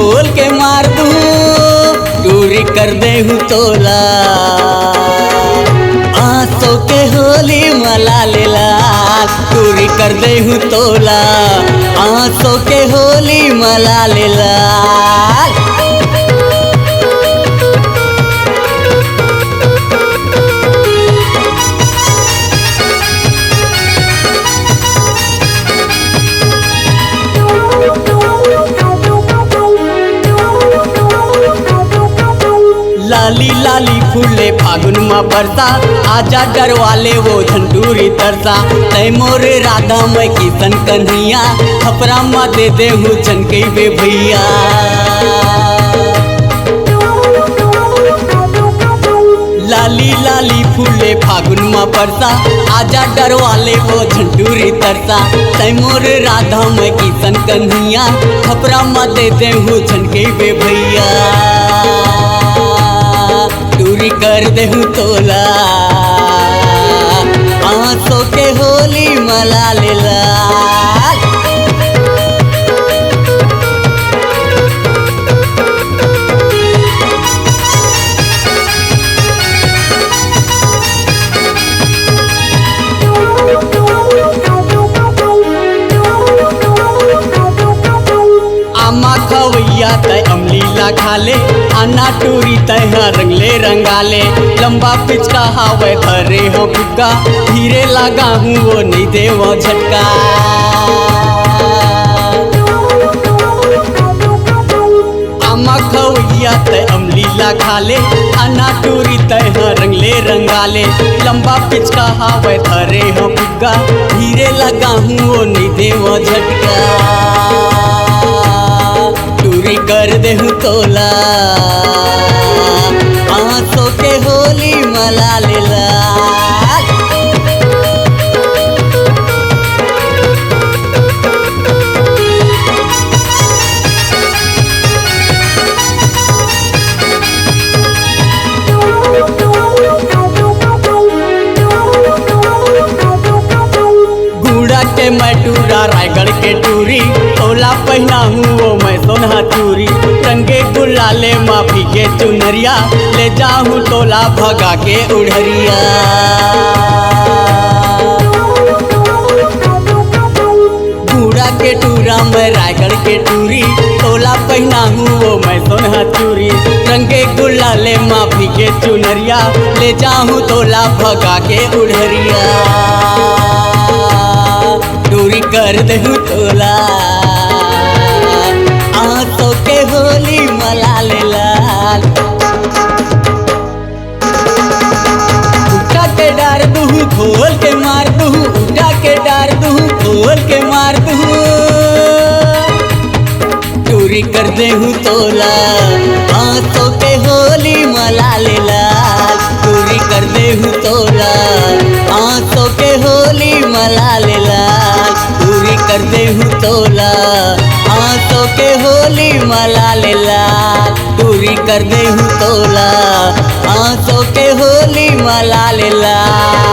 खोल के मार दूं, दूरी कर दे हूँ तोला। आंसू के होली मला ले लाल, दूरी कर दे हूँ तोला। आंसू के होली मला ले लाल। लाली लाली फूले फागुन में बरसा, आजा डर वाले वो झंडूरी तरसा। तय मोरे राधा मैं किसन कन्हैया, खपरा माँ दे दे हूँ झनके बे भैया। लाली लाली फूले फागुन में बरसा, आजा डर वाले वो झंडूरी तरसा। तय मोरे राधा मैं किसन कन्हैया, खपरा माँ दे दे हूँ झनके बे भैया। दूरी कर दे हूँ तोला, आंसू के होली मला ले लाल। आमा खवैया तय अमलीला खाले, आना टूरी तय रंगले रंगाले। लंबा पिचका हावे धरे हो फुग्गा, धीरे लगा हूँ वो नहीं दे वो झटका। आमा खवैया तय अमलीला खाले, आना टूरी तय रंगले रंगाले। लंबा पिचका हावे धरे हो फुग्गा, धीरे लगा हूँ वो नहीं दे वो झटका। दूरी कर दे हूँ तोला, आंसू के होली मला ले लाल। गुड़ा के मैं टूरा रायगढ़ के टूरी, तोला पहना हूँ वो मैं सोना चूरी। रंगे गुलाले माफी के चुनरिया, ले जाऊँ तोला भगा के उड़हरिया। गुड़ा के टूरा मैं रायगढ़ के टूरी, तोला पहना हूँ वो मैं सोना चूरी। रंगे गुलाले माफी के चुनरिया, ले जाऊँ तोला भगा के उड़हरिया। दूरी कर दे हूँ तोला, आंसू के होली मला ले लाल। उठा के डार दूँ खोल के मार दूँ, उठा के डार दूँ खोल के मार दूँ। दूरी कर दे हूँ तोला, आंसू के होली मला ले लाल। दूरी कर दे हूँ तोला, आंसू के होली मला ले लाल। दूरी कर दे हूँ तोला, आंसू के होली मला ले लाल। दूरी कर दे हूँ तोला, आंसू के होली मला ले लाल।